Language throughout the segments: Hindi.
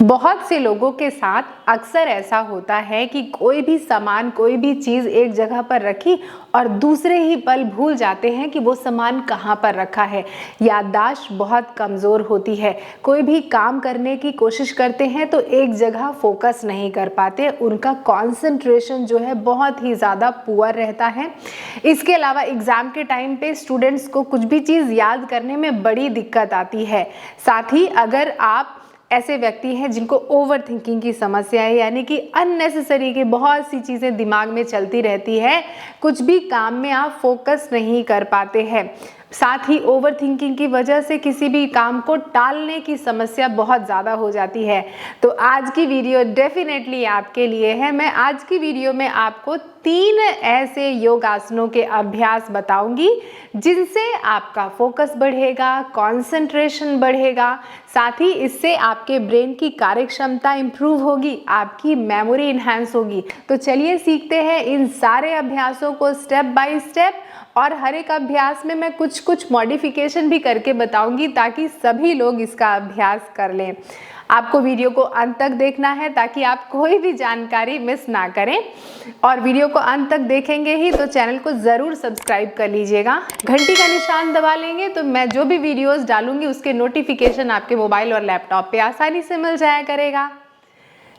बहुत से लोगों के साथ अक्सर ऐसा होता है कि कोई भी सामान, कोई भी चीज़ एक जगह पर रखी और दूसरे ही पल भूल जाते हैं कि वो सामान कहाँ पर रखा है। याददाश्त बहुत कमज़ोर होती है। कोई भी काम करने की कोशिश करते हैं तो एक जगह फोकस नहीं कर पाते, उनका कंसंट्रेशन जो है बहुत ही ज़्यादा पुअर रहता है। इसके अलावा एग्ज़ाम के टाइम पे स्टूडेंट्स को कुछ भी चीज़ याद करने में बड़ी दिक्कत आती है। साथ ही अगर आप ऐसे व्यक्ति हैं जिनको ओवर थिंकिंग की समस्या है, यानी कि अननेसेसरी की बहुत सी चीज़ें दिमाग में चलती रहती है, कुछ भी काम में आप फोकस नहीं कर पाते हैं, साथ ही ओवर थिंकिंग की वजह से किसी भी काम को टालने की समस्या बहुत ज़्यादा हो जाती है, तो आज की वीडियो डेफिनेटली आपके लिए है। मैं आज की वीडियो में आपको 3 ऐसे योगासनों के अभ्यास बताऊंगी जिनसे आपका फोकस बढ़ेगा, कंसंट्रेशन बढ़ेगा, साथ ही इससे आपके ब्रेन की कार्यक्षमता इंप्रूव होगी, आपकी मेमोरी इन्हांस होगी। तो चलिए सीखते हैं इन सारे अभ्यासों को स्टेप बाय स्टेप, और हर एक अभ्यास में मैं कुछ मॉडिफिकेशन भी करके बताऊंगी ताकि सभी लोग इसका अभ्यास कर लें। आपको वीडियो को अंत तक देखना है ताकि आप कोई भी जानकारी मिस ना करें, और वीडियो को अंत तक देखेंगे ही तो चैनल को ज़रूर सब्सक्राइब कर लीजिएगा। घंटी का निशान दबा लेंगे तो मैं जो भी वीडियोस डालूंगी उसके नोटिफिकेशन आपके मोबाइल और लैपटॉप पे आसानी से मिल जाया करेगा।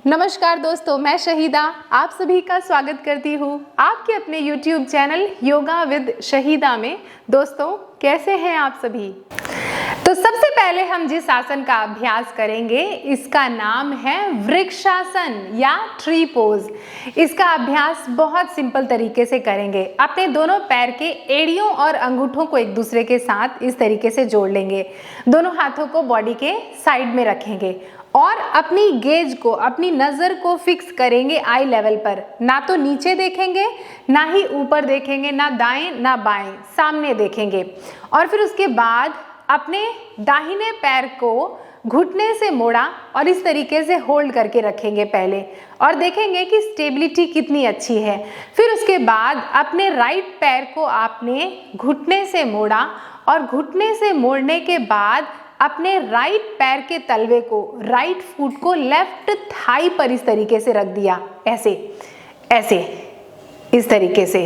नमस्कार दोस्तों, मैं शहीदा आप सभी का स्वागत करती हूँ आपके अपने YouTube channel yoga with Shahida में। दोस्तों, कैसे हैं आप सभी? तो सबसे पहले हम जिस आसन का अभ्यास करेंगे इसका नाम है वृक्षासन या ट्री पोज। इसका अभ्यास बहुत सिंपल तरीके से करेंगे। अपने दोनों पैर के एड़ियों और अंगूठों को एक दूसरे के साथ इस तरीके से जोड़ लेंगे। दोनों हाथों को बॉडी के साइड में रखेंगे और अपनी गेज को, अपनी नज़र को फिक्स करेंगे आई लेवल पर। ना तो नीचे देखेंगे, ना ही ऊपर देखेंगे, ना दाएं ना बाएं, सामने देखेंगे। और फिर उसके बाद अपने दाहिने पैर को घुटने से मोड़ा और इस तरीके से होल्ड करके रखेंगे पहले, और देखेंगे कि स्टेबिलिटी कितनी अच्छी है। फिर उसके बाद अपने राइट पैर को आपने घुटने से मोड़ा और घुटने से मोड़ने के बाद अपने राइट पैर के तलवे को, राइट फुट को लेफ्ट थाई पर इस तरीके से रख दिया, ऐसे ऐसे इस तरीके से।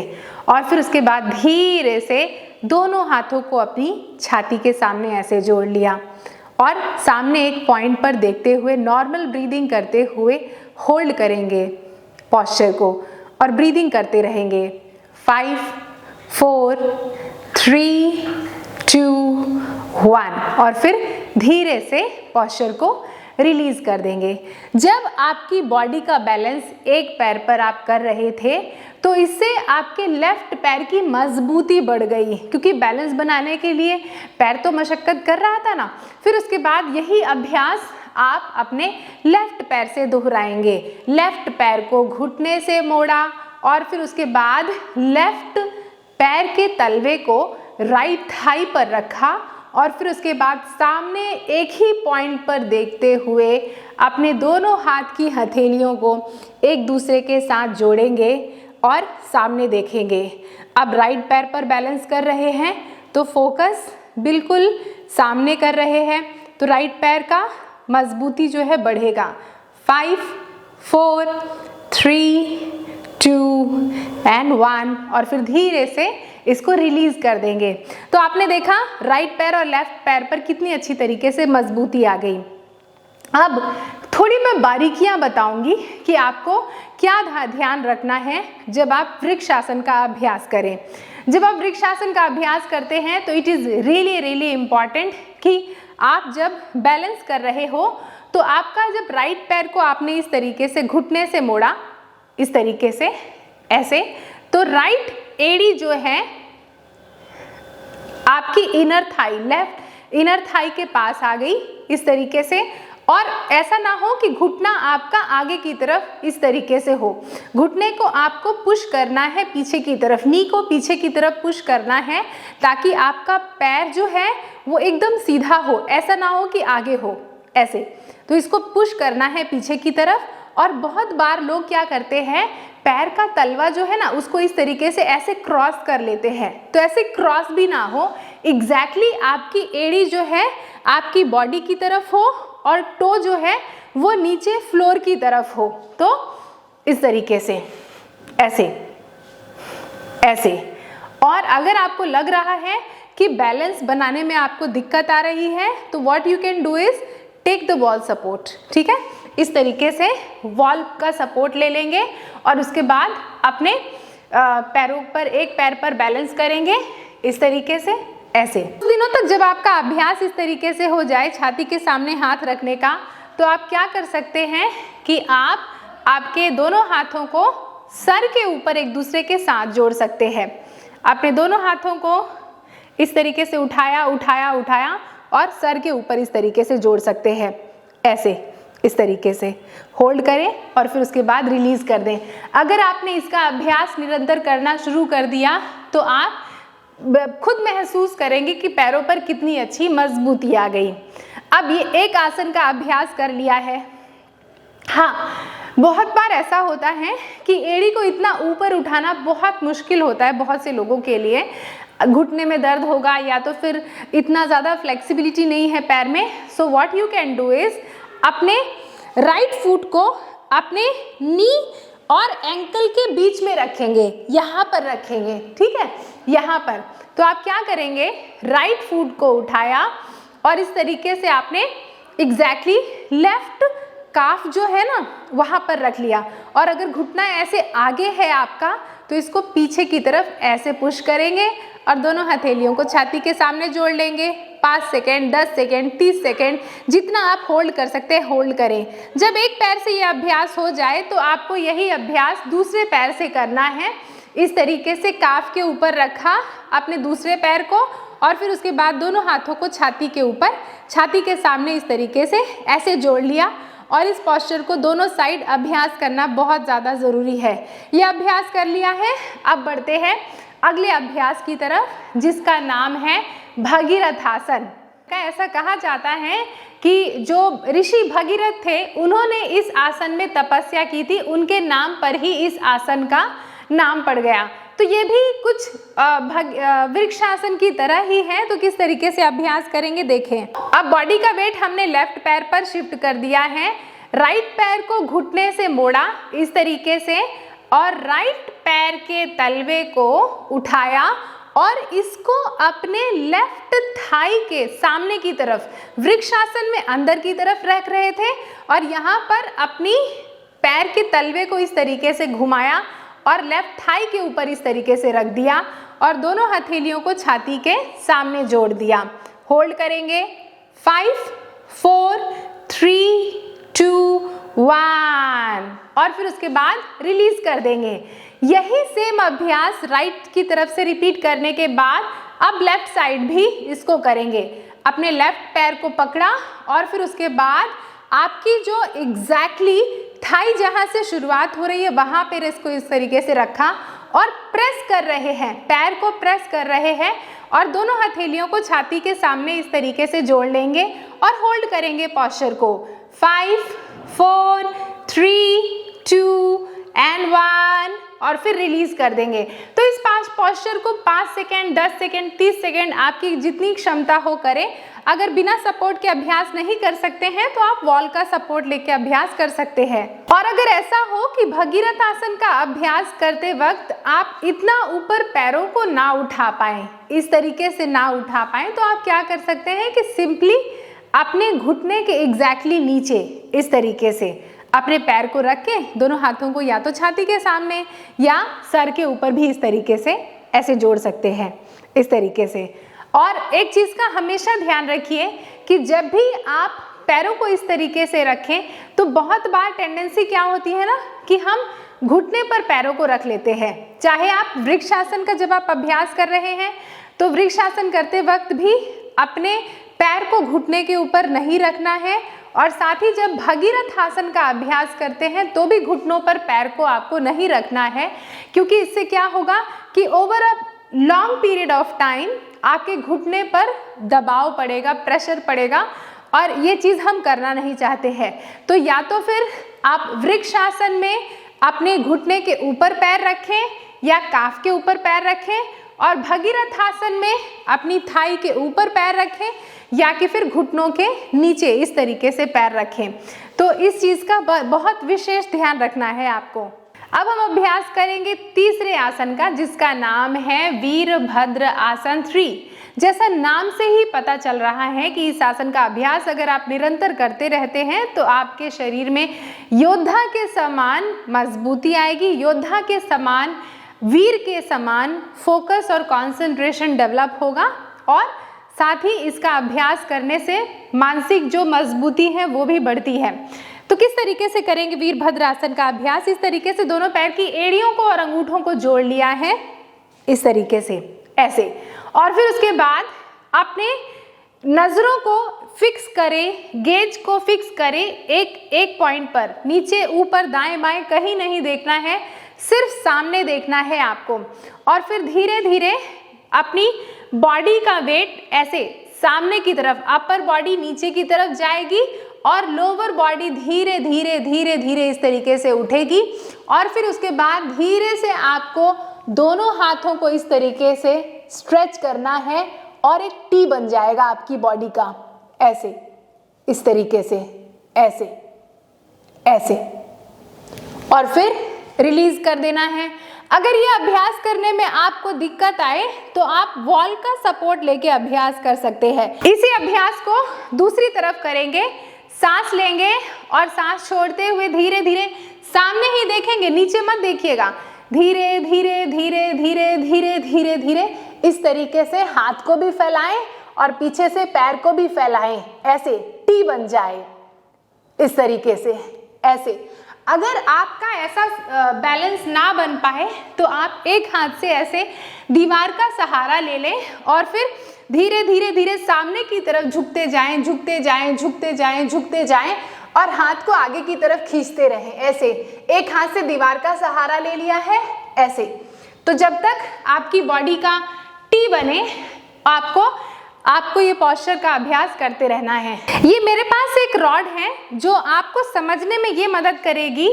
और फिर उसके बाद धीरे से दोनों हाथों को अपनी छाती के सामने ऐसे जोड़ लिया और सामने एक पॉइंट पर देखते हुए नॉर्मल ब्रीदिंग करते हुए होल्ड करेंगे पोस्चर को और ब्रीदिंग करते रहेंगे। 5 4 3 2 1 और फिर धीरे से पोस्चर को रिलीज कर देंगे। जब आपकी बॉडी का बैलेंस एक पैर पर आप कर रहे थे तो इससे आपके लेफ्ट पैर की मजबूती बढ़ गई, क्योंकि बैलेंस बनाने के लिए पैर तो मशक्कत कर रहा था ना। फिर उसके बाद यही अभ्यास आप अपने लेफ्ट पैर से दोहराएंगे। लेफ्ट पैर को घुटने से मोड़ा और फिर उसके बाद लेफ्ट पैर के तलवे को राइट थाई पर रखा और फिर उसके बाद सामने एक ही पॉइंट पर देखते हुए अपने दोनों हाथ की हथेलियों को एक दूसरे के साथ जोड़ेंगे और सामने देखेंगे। अब राइट पैर पर बैलेंस कर रहे हैं तो फोकस बिल्कुल सामने कर रहे हैं, तो राइट पैर का मजबूती जो है बढ़ेगा। 5 4 3 2 एंड 1 और फिर धीरे से इसको रिलीज कर देंगे। तो आपने देखा राइट पैर और लेफ्ट पैर पर कितनी अच्छी तरीके से मजबूती आ गई। अब थोड़ी मैं बारीकियां बताऊंगी कि आपको क्या ध्यान रखना है जब आप वृक्षासन का अभ्यास करें। जब आप वृक्षासन का अभ्यास करते हैं तो इट इज़ रियली इम्पॉर्टेंट कि आप जब बैलेंस कर रहे हो तो आपका जब राइट पैर को आपने इस तरीके से घुटने से मोड़ा, इस तरीके से ऐसे, तो राइट एड़ी जो है आपकी inner thigh, left inner thigh के पास आ गई इस तरीके से। और ऐसा ना हो कि घुटना आपका आगे की तरफ इस तरीके से हो। घुटने को आपको पुश करना है पीछे की तरफ, नी को पीछे की तरफ पुश करना है ताकि आपका पैर जो है वो एकदम सीधा हो, ऐसा ना हो कि आगे हो ऐसे। तो इसको पुश करना है पीछे की तरफ। और बहुत बार लोग क्या करते हैं, पैर का तलवा जो है ना उसको इस तरीके से ऐसे क्रॉस कर लेते हैं, तो ऐसे क्रॉस भी ना हो, एग्जैक्टली आपकी एड़ी जो है आपकी बॉडी की तरफ हो और टो जो है वो नीचे फ्लोर की तरफ हो। तो इस तरीके से, ऐसे ऐसे। और अगर आपको लग रहा है कि बैलेंस बनाने में आपको दिक्कत आ रही है तो what you can do is take the wall support. ठीक है, इस तरीके से वॉल का सपोर्ट ले लेंगे और उसके बाद अपने पैरों पर, एक पैर पर बैलेंस करेंगे इस तरीके से, ऐसे। कुछ दिनों तक जब आपका अभ्यास इस तरीके से हो जाए छाती के सामने हाथ रखने का, तो आप क्या कर सकते हैं कि आप आपके दोनों हाथों को सर के ऊपर एक दूसरे के साथ जोड़ सकते हैं। अपने दोनों हाथों को इस तरीके से उठाया उठाया उठाया और सर के ऊपर इस तरीके से जोड़ सकते हैं, ऐसे, इस तरीके से होल्ड करें और फिर उसके बाद रिलीज कर दें। अगर आपने इसका अभ्यास निरंतर करना शुरू कर दिया तो आप खुद महसूस करेंगे कि पैरों पर कितनी अच्छी मजबूती आ गई। अब ये एक आसन का अभ्यास कर लिया है। हाँ, बहुत बार ऐसा होता है कि एड़ी को इतना ऊपर उठाना बहुत मुश्किल होता है बहुत से लोगों के लिए। घुटने में दर्द होगा या तो फिर इतना ज़्यादा फ्लेक्सिबिलिटी नहीं है पैर में। So what you can do is अपने राइट फुट को अपने नी और एंकल के बीच में रखेंगे, यहाँ पर रखेंगे। ठीक है, यहाँ पर। तो आप क्या करेंगे, राइट फुट को उठाया और इस तरीके से आपने एग्जैक्टली लेफ्ट काफ जो है ना वहाँ पर रख लिया। और अगर घुटना ऐसे आगे है आपका तो इसको पीछे की तरफ ऐसे पुश करेंगे और दोनों हथेलियों को छाती के सामने जोड़ लेंगे। 5 सेकेंड, 10 सेकेंड, 30 सेकेंड, जितना आप होल्ड कर सकते हैं होल्ड करें। जब एक पैर से ये अभ्यास हो जाए तो आपको यही अभ्यास दूसरे पैर से करना है। इस तरीके से काफ के ऊपर रखा अपने दूसरे पैर को और फिर उसके बाद दोनों हाथों को छाती के ऊपर, छाती के सामने इस तरीके से ऐसे जोड़ लिया। और इस पोस्चर को दोनों साइड अभ्यास करना बहुत ज़्यादा ज़रूरी है। यह अभ्यास कर लिया है, अब बढ़ते हैं अगले अभ्यास की तरफ जिसका नाम है भगीरथासन। ऐसा कहा जाता है कि जो ऋषि भगीरथ थे उन्होंने इस आसन में तपस्या की थी, उनके नाम पर ही इस आसन का नाम पड़ गया। तो ये भी कुछ वृक्षासन की तरह ही है। तो किस तरीके से अभ्यास करेंगे देखें। अब बॉडी का वेट हमने लेफ्ट पैर पर शिफ्ट कर दिया है, राइट पैर को घुटने से मोड़ा इस तरीके से और राइट पैर के तलवे को उठाया और इसको अपने लेफ्ट थाई के सामने की तरफ, वृक्षासन में अंदर की तरफ रख रहे थे और यहाँ पर अपनी पैर के तलवे को इस तरीके से घुमाया और लेफ्ट थाई के ऊपर इस तरीके से रख दिया और दोनों हथेलियों को छाती के सामने जोड़ दिया। होल्ड करेंगे 5, 4, 3, 2, 1 और फिर उसके बाद रिलीज कर देंगे। यही सेम अभ्यास राइट की तरफ से रिपीट करने के बाद अब लेफ्ट साइड भी इसको करेंगे। अपने लेफ्ट पैर को पकड़ा और फिर उसके बाद आपकी जो एग्जैक्टली थाई जहां से शुरुआत हो रही है वहां पर इसको इस तरीके से रखा और प्रेस कर रहे हैं, पैर को प्रेस कर रहे हैं और दोनों हथेलियों को छाती के सामने इस तरीके से जोड़ लेंगे और होल्ड करेंगे पोस्चर को। 5, 4, 3, 2 एंड 1 और फिर रिलीज कर देंगे। तो इस पोस्चर को 5 सेकेंड, 10 सेकेंड, 30 सेकेंड आपकी जितनी क्षमता हो करें। अगर बिना सपोर्ट के अभ्यास नहीं कर सकते हैं तो आप वॉल का सपोर्ट लेके अभ्यास कर सकते हैं। और अगर ऐसा हो कि भगीरथ आसन का अभ्यास करते वक्त आप इतना ऊपर पैरों को ना उठा पाए, इस तरीके से ना उठा पाए, तो आप क्या कर सकते हैं कि सिंपली अपने घुटने के एग्जैक्टली नीचे इस तरीके से अपने पैर को रख के दोनों हाथों को या तो छाती के सामने या सर के ऊपर भी इस तरीके से ऐसे जोड़ सकते हैं, इस तरीके से। और एक चीज़ का हमेशा ध्यान रखिए कि जब भी आप पैरों को इस तरीके से रखें तो बहुत बार टेंडेंसी क्या होती है ना कि हम घुटने पर पैरों को रख लेते हैं। चाहे आप वृक्षासन का जब आप अभ्यास कर रहे हैं तो वृक्षासन करते वक्त भी अपने पैर को घुटने के ऊपर नहीं रखना है और साथ ही जब भगीरथ आसन का अभ्यास करते हैं तो भी घुटनों पर पैर को आपको नहीं रखना है, क्योंकि इससे क्या होगा कि over a long period of time आपके घुटने पर दबाव पड़ेगा, प्रेशर पड़ेगा और ये चीज़ हम करना नहीं चाहते हैं। तो या तो फिर आप वृक्षासन में अपने घुटने के ऊपर पैर रखें या काफ के ऊपर पैर रखें और भगीरथासन में अपनी थाई के ऊपर पैर रखें या कि फिर घुटनों के नीचे इस तरीके से पैर रखें। तो इस चीज का बहुत विशेष ध्यान रखना है आपको। अब हम अभ्यास करेंगे तीसरे आसन का, जिसका नाम है वीरभद्र आसन 3। जैसा नाम से ही पता चल रहा है कि इस आसन का अभ्यास अगर आप निरंतर करते रहते हैं तो आपके शरीर में योद्धा के समान मजबूती आएगी, योद्धा के समान, वीर के समान फोकस और कंसंट्रेशन डेवलप होगा और साथ ही इसका अभ्यास करने से मानसिक जो मजबूती है वो भी बढ़ती है। तो किस तरीके से करेंगे वीरभद्र आसन का अभ्यास? इस तरीके से दोनों पैर की एड़ियों को और अंगूठों को जोड़ लिया है इस तरीके से, ऐसे। और फिर उसके बाद अपने नजरों को फिक्स करें, गेज को फिक्स करें एक पॉइंट पर, नीचे ऊपर दाएं बाएं कहीं नहीं देखना है, सिर्फ सामने देखना है आपको। और फिर धीरे धीरे अपनी बॉडी का वेट ऐसे सामने की तरफ, अपर बॉडी नीचे की तरफ जाएगी और लोअर बॉडी धीरे धीरे धीरे धीरे इस तरीके से उठेगी। और फिर उसके बाद धीरे से आपको दोनों हाथों को इस तरीके से स्ट्रेच करना है और एक टी बन जाएगा आपकी बॉडी का, ऐसे, इस तरीके से, ऐसे ऐसे, और फिर रिलीज कर देना है। अगर ये अभ्यास करने में आपको दिक्कत आए तो आप वॉल का सपोर्ट लेके अभ्यास कर सकते हैं। इसी अभ्यास को दूसरी तरफ करेंगे। सांस लेंगे और सांस छोड़ते हुए धीरे धीरे सामने ही देखेंगे, नीचे मत देखिएगा। धीरे धीरे धीरे धीरे धीरे धीरे धीरे इस तरीके से हाथ को भी फैलाएं और पीछे से पैर को भी फैलाएं, ऐसे टी बन जाए इस तरीके से, ऐसे। अगर आपका ऐसा बैलेंस ना बन पाए तो आप एक हाथ से ऐसे दीवार का सहारा ले लें और फिर धीरे धीरे धीरे सामने की तरफ झुकते जाएं, झुकते जाएं, झुकते जाएं, झुकते जाएं और हाथ को आगे की तरफ खींचते रहें, ऐसे। एक हाथ से दीवार का सहारा ले लिया है, ऐसे। तो जब तक आपकी बॉडी का टी बने आपको ये पोस्चर का अभ्यास करते रहना है। ये मेरे पास एक रॉड है जो आपको समझने में ये मदद करेगी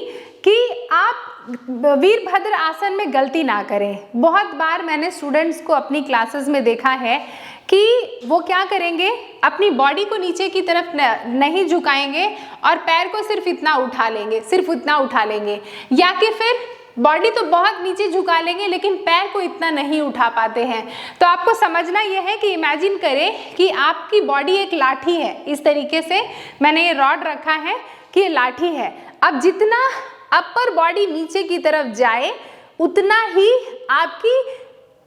कि आप वीरभद्र आसन में गलती ना करें। बहुत बार मैंने स्टूडेंट्स को अपनी क्लासेस में देखा है कि वो क्या करेंगे, अपनी बॉडी को नीचे की तरफ नहीं झुकाएंगे और पैर को सिर्फ इतना उठा लेंगे, सिर्फ इतना उठा लेंगे, या कि फिर बॉडी तो बहुत नीचे झुका लेंगे लेकिन पैर को इतना नहीं उठा पाते हैं। तो आपको समझना यह है कि इमेजिन करें कि आपकी बॉडी एक लाठी है। इस तरीके से मैंने ये रॉड रखा है कि ये लाठी है। अब जितना अपर बॉडी नीचे की तरफ जाए उतना ही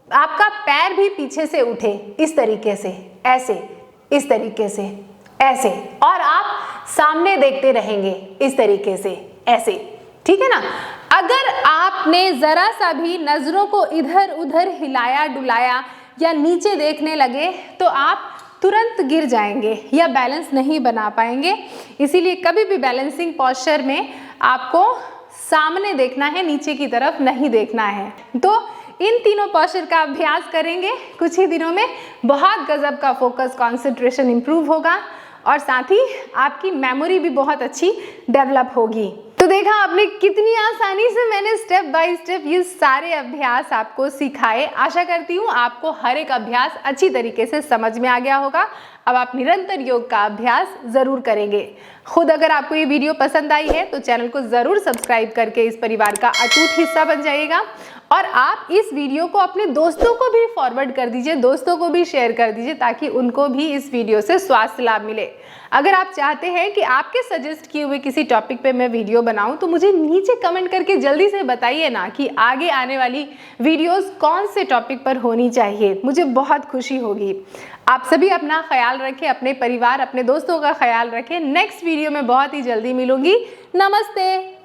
आपका पैर भी पीछे से उठे, इस तरीके से, ऐसे, इस तरीके से, ऐसे। और आप सामने देखते रहेंगे इस तरीके से, ऐसे, ठीक है ना। अगर आपने जरा सा भी नजरों को इधर उधर हिलाया डुलाया या नीचे देखने लगे तो आप तुरंत गिर जाएंगे या बैलेंस नहीं बना पाएंगे। इसीलिए कभी भी बैलेंसिंग पोस्चर में आपको सामने देखना है, नीचे की तरफ नहीं देखना है। तो इन तीनों पोस्चर का अभ्यास करेंगे कुछ ही दिनों में, बहुत गजब का फोकस, कंसंट्रेशन इंप्रूव होगा और साथ ही आपकी मेमोरी भी बहुत अच्छी डेवलप होगी। तो देखा आपने कितनी आसानी से मैंने स्टेप बाय स्टेप ये सारे अभ्यास आपको सिखाए। आशा करती हूँ आपको हर एक अभ्यास अच्छी तरीके से समझ में आ गया होगा। अब आप निरंतर योग का अभ्यास जरूर करेंगे। खुद अगर आपको ये वीडियो पसंद आई है तो चैनल को जरूर सब्सक्राइब करके इस परिवार का अटूट हिस्सा बन जाइएगा और आप इस वीडियो को अपने दोस्तों को भी फॉरवर्ड कर दीजिए, दोस्तों को भी शेयर कर दीजिए ताकि उनको भी इस वीडियो से स्वास्थ्य लाभ मिले। अगर आप चाहते हैं कि आपके सजेस्ट किए हुए किसी टॉपिक पे मैं वीडियो बनाऊं तो मुझे नीचे कमेंट करके जल्दी से बताइए ना कि आगे आने वाली वीडियोस कौन से टॉपिक पर होनी चाहिए, मुझे बहुत खुशी होगी। आप सभी अपना ख्याल रखें, अपने परिवार, अपने दोस्तों का ख्याल रखें। नेक्स्ट वीडियो में बहुत ही जल्दी मिलूंगी। नमस्ते।